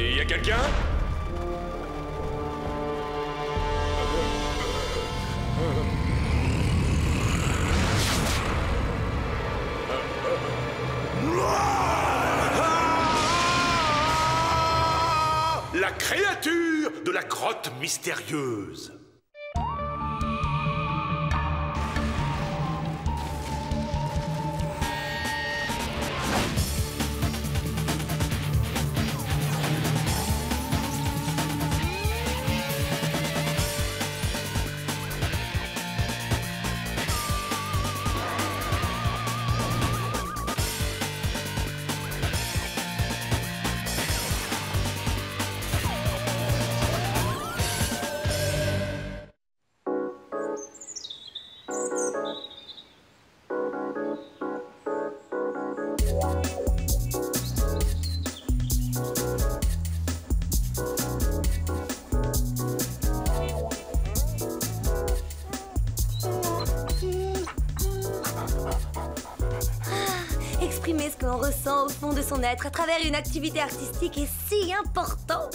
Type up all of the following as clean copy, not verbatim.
Et y a quelqu'un? La créature de la grotte mystérieuse. Exprimer ce que l'on ressent au fond de son être à travers une activité artistique est si important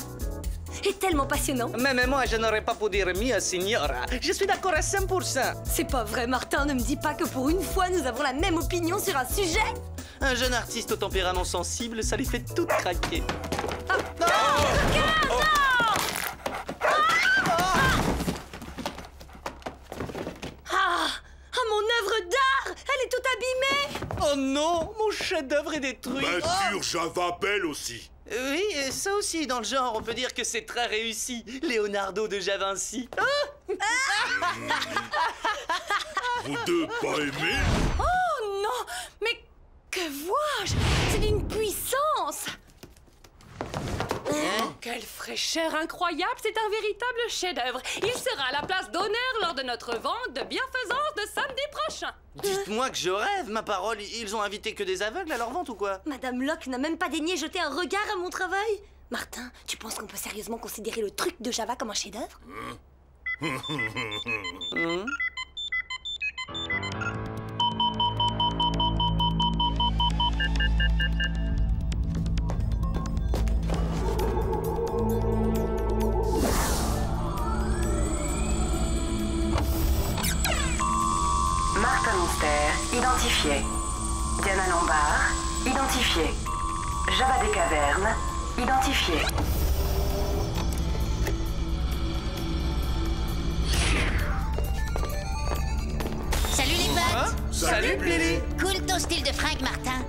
et tellement passionnant. Même moi, je n'aurais pas pu dire mieux, signora. Je suis d'accord à 100%. C'est pas vrai, Martin, ne me dis pas que pour une fois, nous avons la même opinion sur un sujet. Un jeune artiste au tempérament sensible, ça lui fait tout craquer. Ah, non, non, mon œuvre d'art, elle est toute abîmée. Oh non, mon chef-d'œuvre est détruit. Peinture Java belle aussi. Oui, et ça aussi, dans le genre, on peut dire que c'est très réussi. Leonardo de Javinci. Vous deux pas aimés? Oh non, mais que vois-je? C'est d'une puissance. Quelle fraîcheur incroyable, c'est un véritable chef-d'œuvre. Il sera à la place d'honneur lors de notre vente de bienfaisance de samedi prochain. Dites-moi que je rêve, ma parole. Ils ont invité que des aveugles à leur vente ou quoi? Madame Locke n'a même pas daigné jeter un regard à mon travail. Martin, tu penses qu'on peut sérieusement considérer le truc de Java comme un chef-d'œuvre? Martin Mystère, identifié. Diana Lombard, identifié. Java des Cavernes, identifié. Salut les potes! Salut, Lily. Cool ton style de fringue, Martin.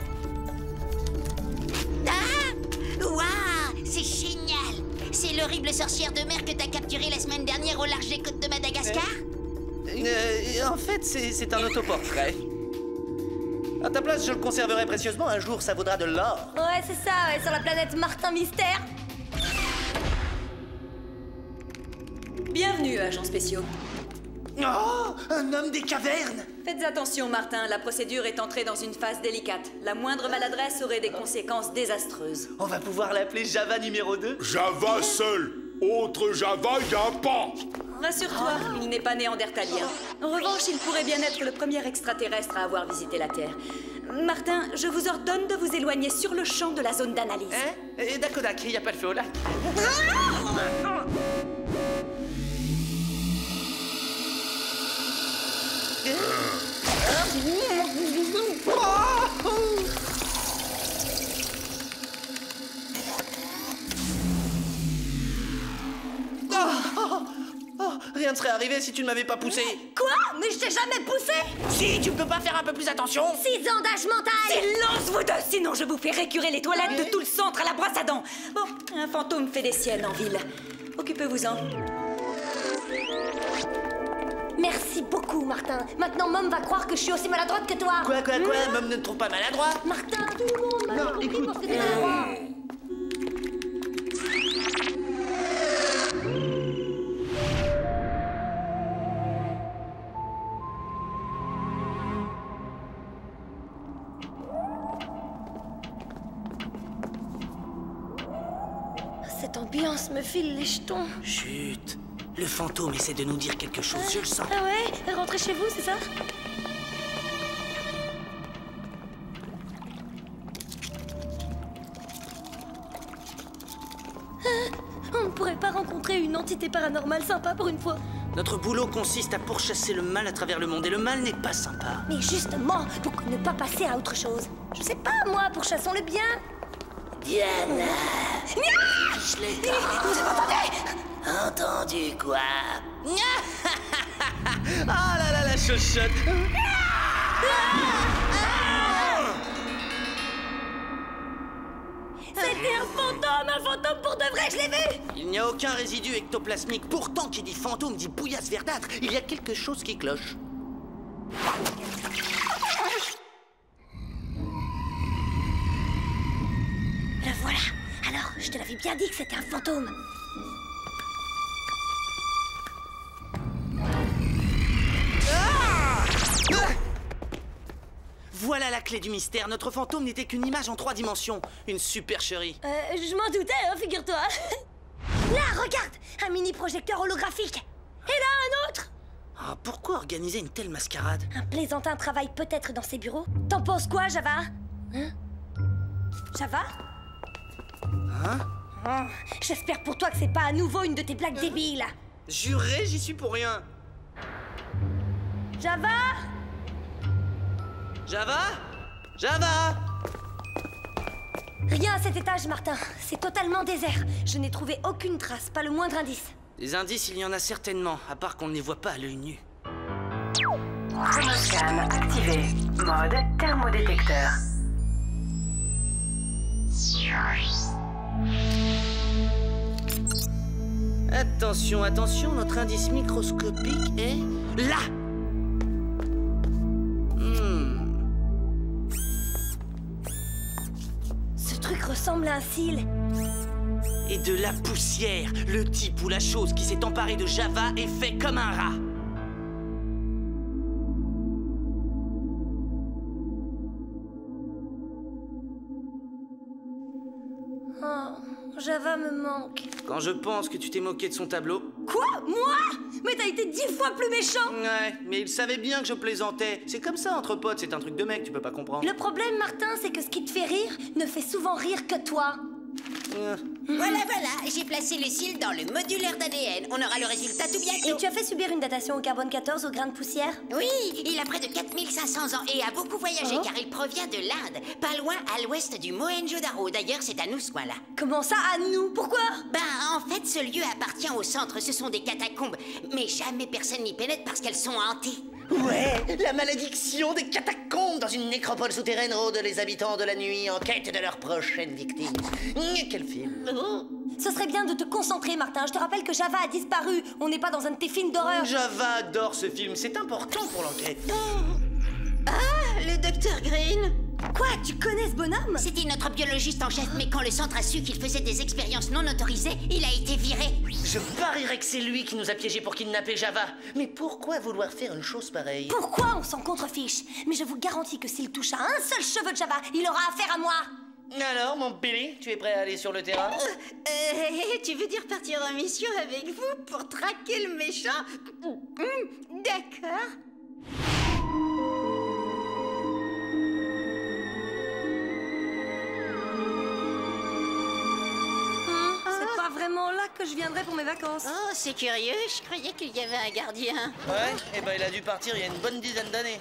Ah! Waouh! C'est génial! C'est l'horrible sorcière de mer que t'as capturée la semaine dernière au large des côtes de Madagascar? En fait, c'est un autoportrait. À ta place, je le conserverai précieusement. Un jour, ça vaudra de l'or. Ouais, c'est ça, ouais, sur la planète Martin Mystère. Bienvenue, agents spéciaux. Oh, un homme des cavernes! Faites attention, Martin, la procédure est entrée dans une phase délicate. La moindre maladresse aurait des conséquences désastreuses. On va pouvoir l'appeler Java numéro 2. Java seul. Autre Java, y a pas. Rassure-toi, il n'est pas néandertalien. En revanche, il pourrait bien être le premier extraterrestre à avoir visité la Terre. Martin, je vous ordonne de vous éloigner sur le champ de la zone d'analyse. Hein? Et Dakodak, il n'y a pas le feu au lac. Rien ne serait arrivé si tu ne m'avais pas poussé. Quoi? Mais je t'ai jamais poussé. Si, tu peux pas faire un peu plus attention? 6 ans d'âge mental. Silence, vous deux! Sinon, je vous fais récurer les toilettes de tout le centre à la brosse à dents. Bon, un fantôme fait des siennes en ville. Occupez-vous-en. Merci beaucoup, Martin. Maintenant, Mom va croire que je suis aussi maladroite que toi. Quoi, Mom ne te trouve pas maladroit? Martin, tout le monde m'a compris écoute. pour que t'es maladroit. Cette ambiance me file les jetons. Chut. Le fantôme essaie de nous dire quelque chose, je le sens. Ah ouais? Rentrez chez vous, c'est ça? pourrait pas rencontrer une entité paranormale sympa pour une fois? Notre boulot consiste à pourchasser le mal à travers le monde, et le mal n'est pas sympa. Mais justement, pourquoi ne pas passer à autre chose? Je sais pas, moi, pourchassons le bien. Diana, Je l'ai Vous entendez? entendu quoi? Ah là là, la chochotte. C'était un fantôme pour de vrai, je l'ai vu! Il n'y a aucun résidu ectoplasmique. Pourtant, qui dit fantôme dit bouillasse verdâtre. Il y a quelque chose qui cloche. Le voilà. Alors, je te l'avais bien dit que c'était un fantôme. Voilà la clé du mystère. Notre fantôme n'était qu'une image en 3 dimensions. Une supercherie. Je m'en doutais, hein, figure-toi. Là, regarde! Un mini projecteur holographique. Et là, un autre! Ah, pourquoi organiser une telle mascarade? Un plaisantin travaille peut-être dans ses bureaux. T'en penses quoi, Java? Hein? Java? Hein? Oh, j'espère pour toi que c'est pas à nouveau une de tes blagues débiles. Juré, j'y suis pour rien. Java? Java? Java? Rien à cet étage, Martin. C'est totalement désert. Je n'ai trouvé aucune trace, pas le moindre indice. Des indices, il y en a certainement, à part qu'on ne les voit pas à l'œil nu. Chronoscan activé. Mode thermodétecteur. Attention, attention, notre indice microscopique est... là! Ce truc ressemble à un cil. Et de la poussière. Le type ou la chose qui s'est emparé de Java est fait comme un rat. Oh, Java me manque. Quand je pense que tu t'es moqué de son tableau... Quoi? Moi? Mais t'as été 10 fois plus méchant! Ouais, mais il savait bien que je plaisantais. C'est comme ça entre potes, c'est un truc de mec, tu peux pas comprendre. Le problème, Martin, c'est que ce qui te fait rire ne fait souvent rire que toi. Voilà, j'ai placé le cil dans le modulaire d'ADN. On aura le résultat tout bientôt. Et tu as fait subir une datation au carbone 14 au grain de poussière? Oui, il a près de 4500 ans et a beaucoup voyagé car il provient de l'Inde, pas loin à l'ouest du Mohenjo-Daro. D'ailleurs, c'est à nous ce coin-là. Comment ça, à nous? Pourquoi? Ben, en fait, ce lieu appartient au centre. Ce sont des catacombes. Mais jamais personne n'y pénètre parce qu'elles sont hantées. Ouais, la malédiction des catacombes dans une nécropole souterraine rôde les habitants de la nuit en quête de leur prochaine victime. Quel film. Ce serait bien de te concentrer, Martin. Je te rappelle que Java a disparu. On n'est pas dans un de tes films d'horreur. Java adore ce film, c'est important pour l'enquête. Ah, le docteur Green. Quoi? Tu connais ce bonhomme? C'était notre biologiste en chef, mais quand le centre a su qu'il faisait des expériences non autorisées, il a été viré. Je parierais que c'est lui qui nous a piégés pour kidnapper Java. Mais pourquoi vouloir faire une chose pareille? Pourquoi on s'en contrefiche? Mais je vous garantis que s'il touche à un seul cheveu de Java, il aura affaire à moi. Alors, mon Billy, tu es prêt à aller sur le terrain? Tu veux dire partir en mission avec vous pour traquer le méchant? D'accord. C'est pas vraiment là que je viendrai pour mes vacances. Oh, c'est curieux, je croyais qu'il y avait un gardien. Ouais, et ben il a dû partir il y a une bonne dizaine d'années.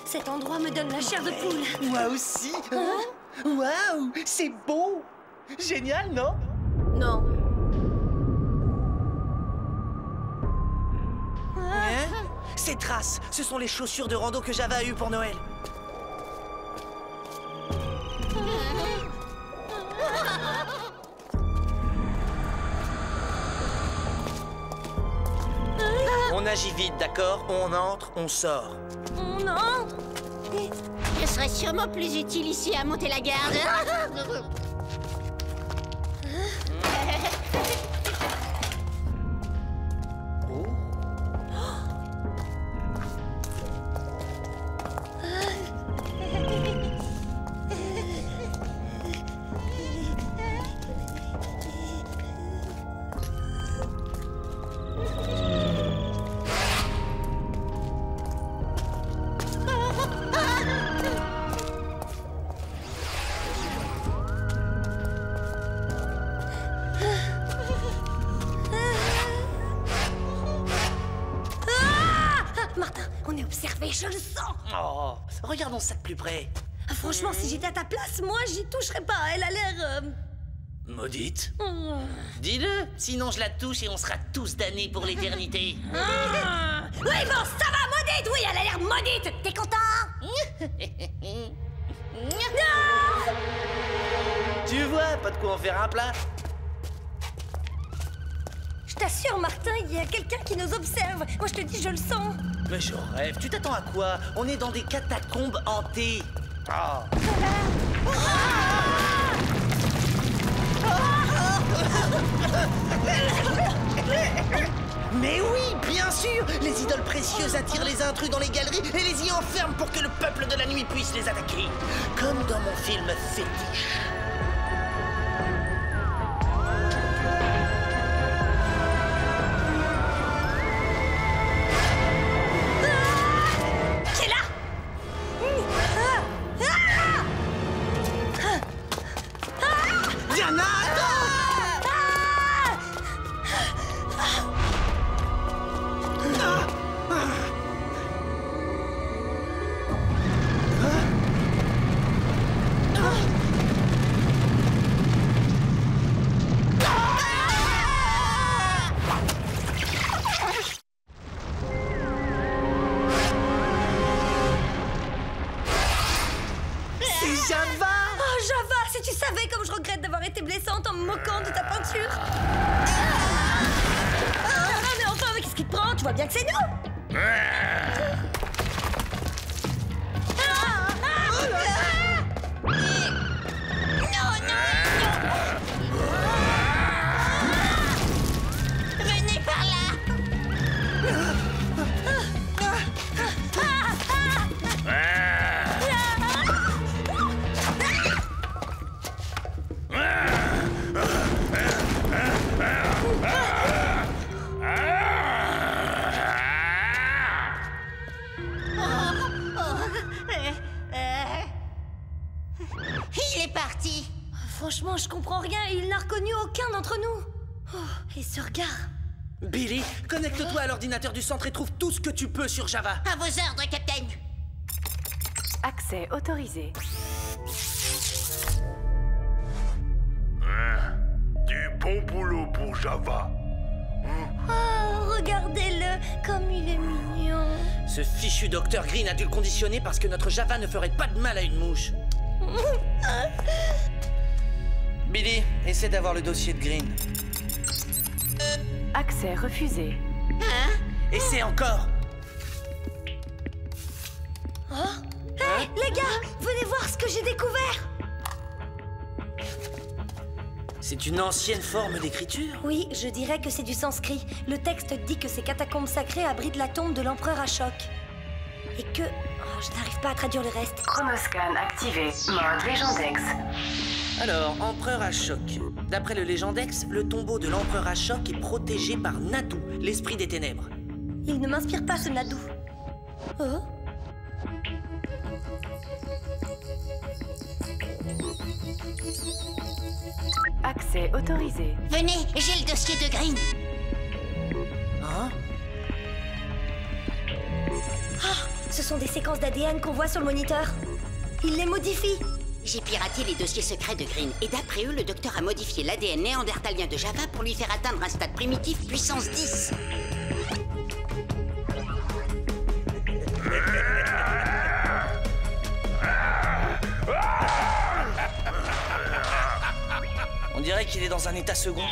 Cet endroit me donne la chair de poule. Moi aussi. Waouh, c'est beau. Génial, non? Non. Ces traces, ce sont les chaussures de rando que Java a eues pour Noël. On agit vite, d'accord? On entre, on sort. On entre. Je serais sûrement plus utile ici à monter la garde. énervé, je le sens. Oh, regardons ça de plus près. Ah, franchement, si j'étais à ta place, moi, j'y toucherais pas. Elle a l'air... Maudite. Dis-le, sinon je la touche et on sera tous damnés pour l'éternité. Oui, bon, ça va, maudite. Oui, elle a l'air maudite. T'es content? Tu vois, pas de quoi en faire un plat. Je t'assure, Martin, il y a quelqu'un qui nous observe. Moi, je te dis, je le sens. Mais je rêve, tu t'attends à quoi? On est dans des catacombes hantées. Ah. Mais oui, bien sûr! Les idoles précieuses attirent les intrus dans les galeries et les y enferment pour que le peuple de la nuit puisse les attaquer. Comme dans mon film Fétiche. Qui est là? Diana, c'est Java! Oh, Java, si tu savais comme je regrette d'avoir été blessante en me moquant de ta peinture. Mais enfin, mais qu'est-ce qui te prend? Tu vois bien que c'est nous. Venez par là. Il est parti. Franchement, je comprends rien. Il n'a reconnu aucun d'entre nous. Oh, et ce regard. Billy, connecte-toi à l'ordinateur du centre et trouve tout ce que tu peux sur Java. À vos ordres, capitaine. Accès autorisé. Du bon boulot pour Java. Oh, regardez-le, comme il est mignon. Ce fichu Dr Green a dû le conditionner parce que notre Java ne ferait pas de mal à une mouche. Billy, essaie d'avoir le dossier de Green. Accès refusé. Essaie encore. Hé, les gars, venez voir ce que j'ai découvert. C'est une ancienne forme d'écriture. Oui, je dirais que c'est du sanskrit. Le texte dit que ces catacombes sacrées abritent la tombe de l'empereur Ashok. Et que... Oh, je n'arrive pas à traduire le reste. Chronoscan activé. Mode Légendex. Alors, empereur Ashok. D'après le Légendex, le tombeau de l'empereur Ashok est protégé par Nadu, l'esprit des ténèbres. Il ne m'inspire pas, ce Nadu. Oh. Accès autorisé. Venez, j'ai le dossier de Green. Hein? Ce sont des séquences d'ADN qu'on voit sur le moniteur. Il les modifie. J'ai piraté les dossiers secrets de Green et d'après eux, le docteur a modifié l'ADN néandertalien de Java pour lui faire atteindre un stade primitif puissance 10. On dirait qu'il est dans un état second.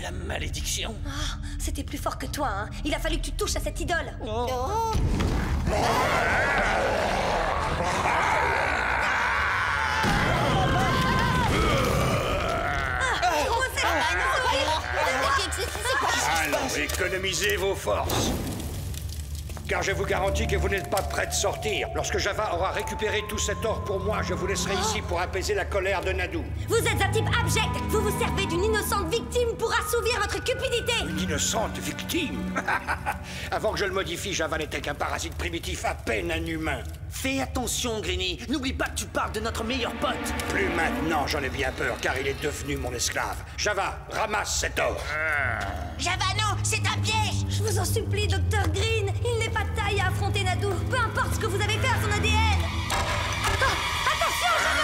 La malédiction. Oh, c'était plus fort que toi, hein. Il a fallu que tu touches à cette idole. Oh. Alors, économisez vos forces. Car je vous garantis que vous n'êtes pas prêts de sortir. Lorsque Java aura récupéré tout cet or pour moi, je vous laisserai ici pour apaiser la colère de Nadu. Vous êtes un type abject. Vous vous servez d'une innocente victime pour assouvir votre cupidité. Une d'innocentes victimes. Avant que je le modifie, Java n'était qu'un parasite primitif, à peine un humain. Fais attention, Greeny. N'oublie pas que tu parles de notre meilleur pote. Plus maintenant, j'en ai bien peur, car il est devenu mon esclave. Java, ramasse cet or. Java, non, c'est un piège. Je vous en supplie, Dr. Green. Il n'est pas de taille à affronter Nadou. Peu importe ce que vous avez fait à son ADN. Oh, attention, Java!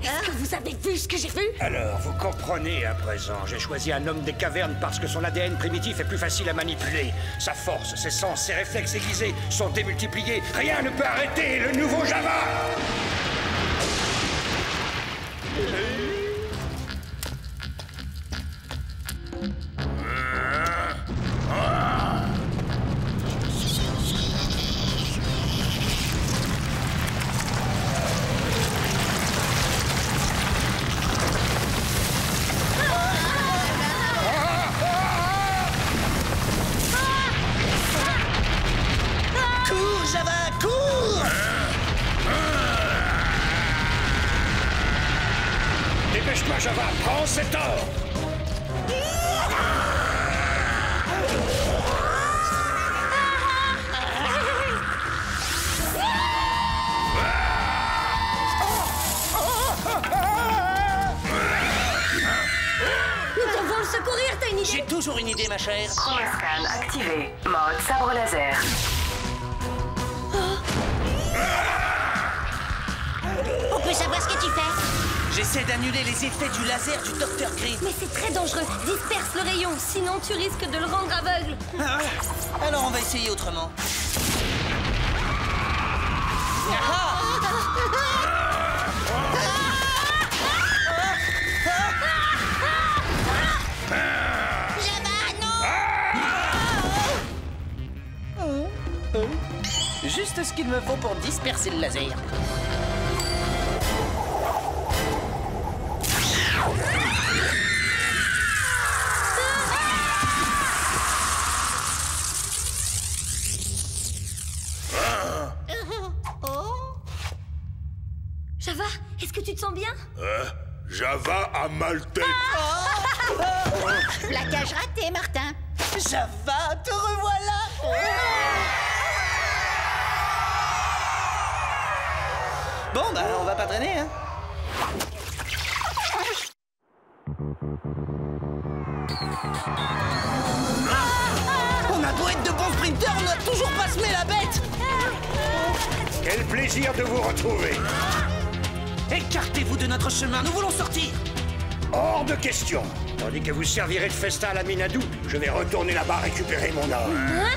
Est-ce que vous avez vu ce que j'ai vu? Alors, vous comprenez à présent. J'ai choisi un homme des cavernes parce que son ADN primitif est plus facile à manipuler. Sa force, ses sens, ses réflexes aiguisés sont démultipliés. Rien ne peut arrêter le nouveau Java! Cours, Java, cours! Dépêche-toi, Java, prends cet or! Nous devons le secourir, t'as une idée? J'ai toujours une idée, ma chère. Chromoscan activé. Mode sabre laser. On peut savoir ce que tu fais? J'essaie d'annuler les effets du laser du Dr. Green. Mais c'est très dangereux. Disperse le rayon, sinon tu risques de le rendre aveugle. Ah, alors on va essayer autrement. Ah! Java, non! Juste ce qu'il me faut pour disperser le laser. Java, est-ce que tu te sens bien? Java a mal tête. Plaquage raté, Martin. Java, te revoilà! Bon, bah, on va pas traîner, hein? On a beau être de bons sprinteurs, on n'a toujours pas semé la bête! Quel plaisir de vous retrouver! Écartez-vous de notre chemin, nous voulons sortir! Hors de question! Tandis que vous servirez de festin à la Minadou, je vais retourner là-bas récupérer mon or. Hein?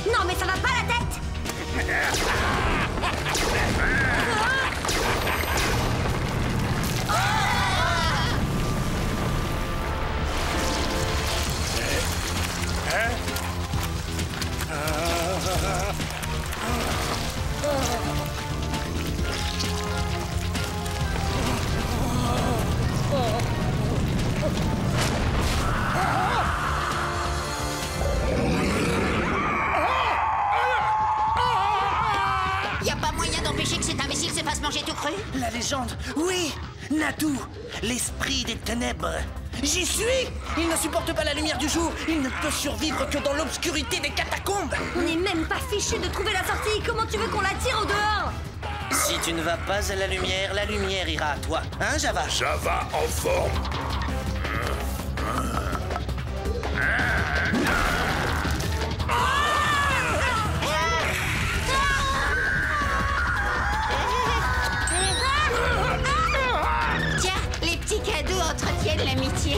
Non, mais ça va pas la tête! Y a pas moyen d'empêcher que cet imbécile se fasse manger tout cru? La légende, oui! Nadou, l'esprit des ténèbres. J'y suis! Il ne supporte pas la lumière du jour. Il ne peut survivre que dans l'obscurité des catacombes. On n'est même pas fichu de trouver la sortie. Comment tu veux qu'on la tire au dehors? Si tu ne vas pas à la lumière ira à toi. Hein, Java? Java en forme. Tiens, les petits cadeaux entretiennent l'amitié.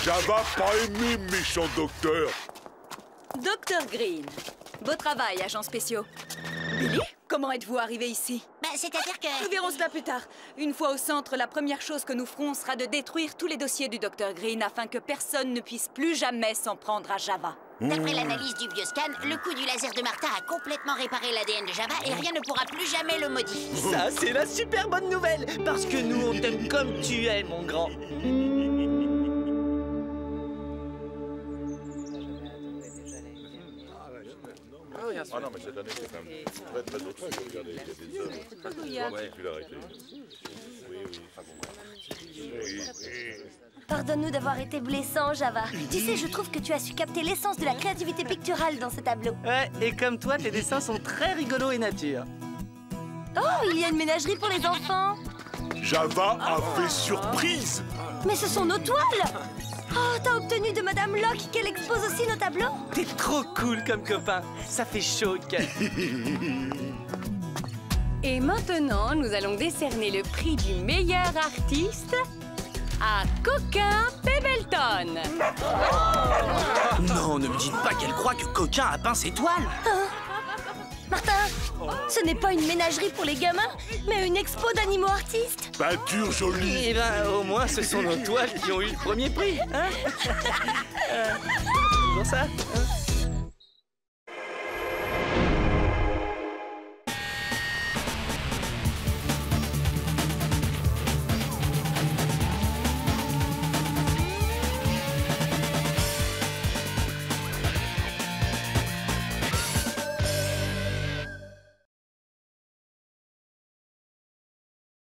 Java pas aimé, méchant docteur. Dr. Green. Beau travail, agents spéciaux. Billy, comment êtes-vous arrivé ici? Bah, c'est-à-dire que... Nous verrons cela plus tard. Une fois au centre, la première chose que nous ferons sera de détruire tous les dossiers du Dr Green afin que personne ne puisse plus jamais s'en prendre à Java. D'après l'analyse du bioscan, le coup du laser de Martha a complètement réparé l'ADN de Java et rien ne pourra plus jamais le modifier. Ça, c'est la super bonne nouvelle, parce que nous, on t'aime comme tu es, mon grand. Ah non, mais cette année, c'est quand même très très au-dessus. Regardez, il y a des œuvres. Particularité. Pardonne-nous d'avoir été blessant, Java. Tu sais, je trouve que tu as su capter l'essence de la créativité picturale dans ce tableau. Ouais, et comme toi, tes dessins sont très rigolos et nature. Oh, il y a une ménagerie pour les enfants. Java a fait surprise. Mais ce sont nos toiles. Oh, t'as obtenu de Madame Locke qu'elle expose aussi nos tableaux? T'es trop cool comme copain. Ça fait chaud au cœur. Et maintenant, nous allons décerner le prix du meilleur artiste à Coquin Pebleton. Non, ne me dites pas qu'elle croit que Coquin a peint ses toiles. Martin, ce n'est pas une ménagerie pour les gamins, mais une expo d'animaux artistes. Peinture jolie. Eh ben, au moins, ce sont nos toiles qui ont eu le premier prix, hein. Toujours ça, hein.